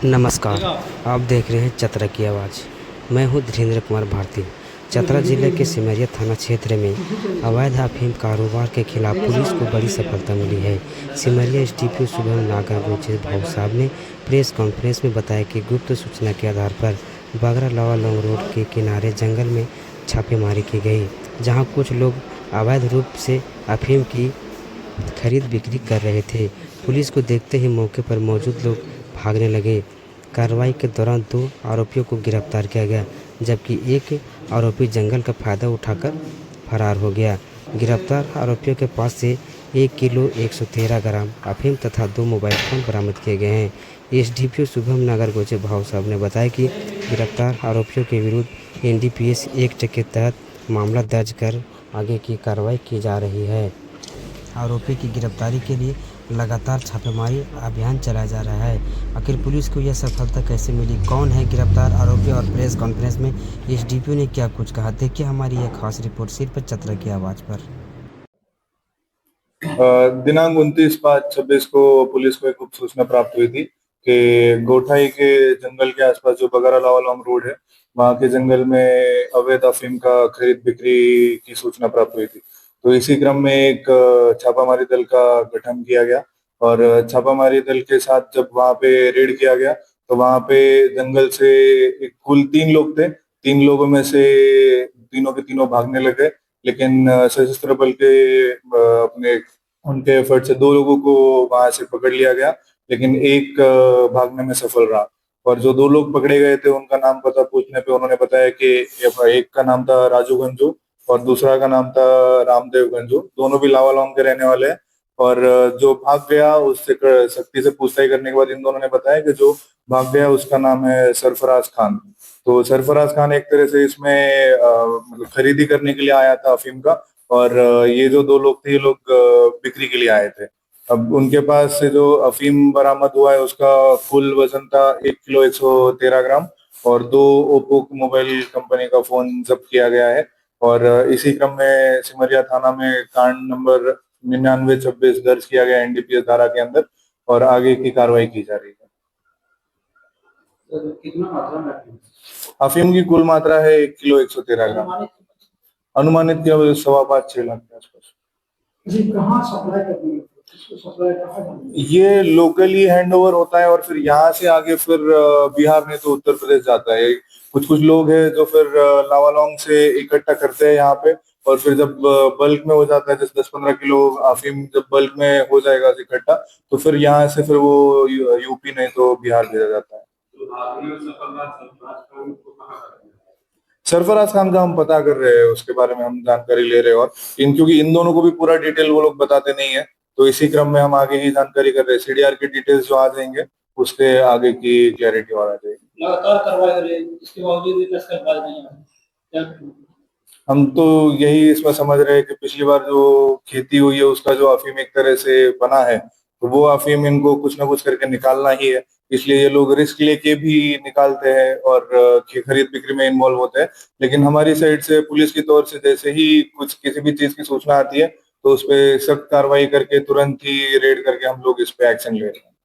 नमस्कार। आप देख रहे हैं चतरा की आवाज़। मैं हूं धीरेन्द्र कुमार भारती। चतरा जिले के सिमरिया थाना क्षेत्र में अवैध अफीम कारोबार के खिलाफ पुलिस को बड़ी सफलता मिली है। सिमरिया एसडीपीओ शुभम नागर गोचे भाऊ साहब ने प्रेस कॉन्फ्रेंस में बताया कि गुप्त सूचना के आधार पर बगरा लावा लॉन्ग रोड के किनारे जंगल में छापेमारी की गई, जहां कुछ लोग अवैध रूप से अफीम की खरीद बिक्री कर रहे थे। पुलिस को देखते ही मौके पर मौजूद लोग भागने लगे। कार्रवाई के दौरान 2 आरोपियों को गिरफ्तार किया गया, जबकि एक आरोपी जंगल का फायदा उठाकर फरार हो गया। गिरफ्तार आरोपियों के पास से 1 किलो 113 ग्राम अफीम तथा 2 मोबाइल फ़ोन बरामद किए गए हैं। एसडीपीओ शुभम नागर गोचे भाऊ साहब ने बताया कि गिरफ्तार आरोपियों के विरुद्ध एनडीपीएस एक्ट के तहत मामला दर्ज कर आगे की कार्रवाई की जा रही है। आरोपी की गिरफ्तारी के लिए लगातार छापेमारी अभियान चलाया जा रहा है। आखिर पुलिस को यह सफलता कैसे मिली, कौन है गिरफ्तार आरोपी और प्रेस कॉन्फ्रेंस में एसडीपीओ ने क्या कुछ कहा, देखिए हमारी यह खास रिपोर्ट सिर्फ चतरा की आवाज़ पर। दिनांक 29/5/26 को पुलिस को एक गुप्त सूचना प्राप्त हुई थी कि गोठाई के जंगल के आसपास जो बगरा लावा लॉन्ग रोड है, वहां के जंगल में अवैध अफीम का खरीद बिक्री की सूचना प्राप्त हुई थी। तो इसी क्रम में एक छापामारी दल का गठन किया गया और छापामारी दल के साथ जब वहां पे रेड किया गया तो वहां पे जंगल से एक कुल 3 लोग थे। 3 लोगों में से तीनों के तीनों भागने लगे, लेकिन सशस्त्र बल के अपने उनके एफर्ट से 2 लोगों को वहां से पकड़ लिया गया, लेकिन एक भागने में सफल रहा। और जो 2 लोग पकड़े गए थे उनका नाम पता पूछने पे उन्होंने बताया कि एक का नाम था राजू गंजू और दूसरा का नाम था रामदेव गंजू। दोनों भी लावालौंग के रहने वाले हैं। और जो भाग गया उससे सख्ती से पूछताछ करने के बाद इन दोनों ने बताया कि जो भाग गया उसका नाम है सरफराज खान। तो सरफराज खान एक तरह से इसमें मतलब खरीदी करने के लिए आया था अफीम का, और ये जो 2 लोग थे ये लोग बिक्री के लिए आए थे। अब उनके पास से जो अफीम बरामद हुआ है उसका कुल वजन था 1 किलो 113 ग्राम और 2 ओप्पो मोबाइल कंपनी का फोन जब्त किया गया है। और इसी क्रम में सिमरिया थाना में कांड नंबर 9926 दर्ज किया गया एनडीपीएस धारा के अंदर और आगे की कार्रवाई की जा रही है। तो कितना मात्रा में अफीम की कुल मात्रा है 1 किलो 113 ग्राम। अनुमानित किया 5.25-6 लाख के आसपास। जी कहाँ सप्लाई करनी है, किसको सप्लाई कहाँ करनी है? ये लोकली हैंड ओवर होता है और फिर यहाँ से आगे फिर बिहार नहीं तो उत्तर प्रदेश जाता है। कुछ कुछ लोग हैं जो फिर लावालौंग से इकट्ठा करते हैं यहाँ पे, और फिर जब बल्क में हो जाता है, जैसे 10-15 किलो अफीम जब बल्क में हो जाएगा इकट्ठा, तो फिर यहाँ से फिर वो यूपी नहीं तो बिहार भेजा जाता है। सरफराज खान का हम पता कर रहे हैं, उसके बारे में हम जानकारी ले रहे हैं, और क्योंकि इन दोनों को भी पूरा डिटेल वो लोग बताते नहीं है, तो इसी क्रम में हम आगे की जानकारी कर रहे हैं। सीडीआर की डिटेल्स जो आ जाएंगे उसके आगे की क्लैरिटी और आ जाएगी। लगातार कार्रवाई हो रही है, इसके बावजूद भी तस्कर बाज नहीं आ रहे। हम तो यही इसमें समझ रहे हैं कि पिछली बार जो खेती हुई है उसका जो अफीम एक तरह से बना है, तो वो अफीम इनको कुछ ना कुछ करके निकालना ही है, इसलिए ये लोग रिस्क लेके भी निकालते हैं और खरीद बिक्री में इन्वॉल्व होते हैं। लेकिन हमारी साइड से पुलिस की तौर से जैसे ही कुछ किसी भी चीज की सूचना आती है तो उस पर सख्त कार्रवाई करके तुरंत ही रेड करके हम लोग इस पे एक्शन ले रहे हैं।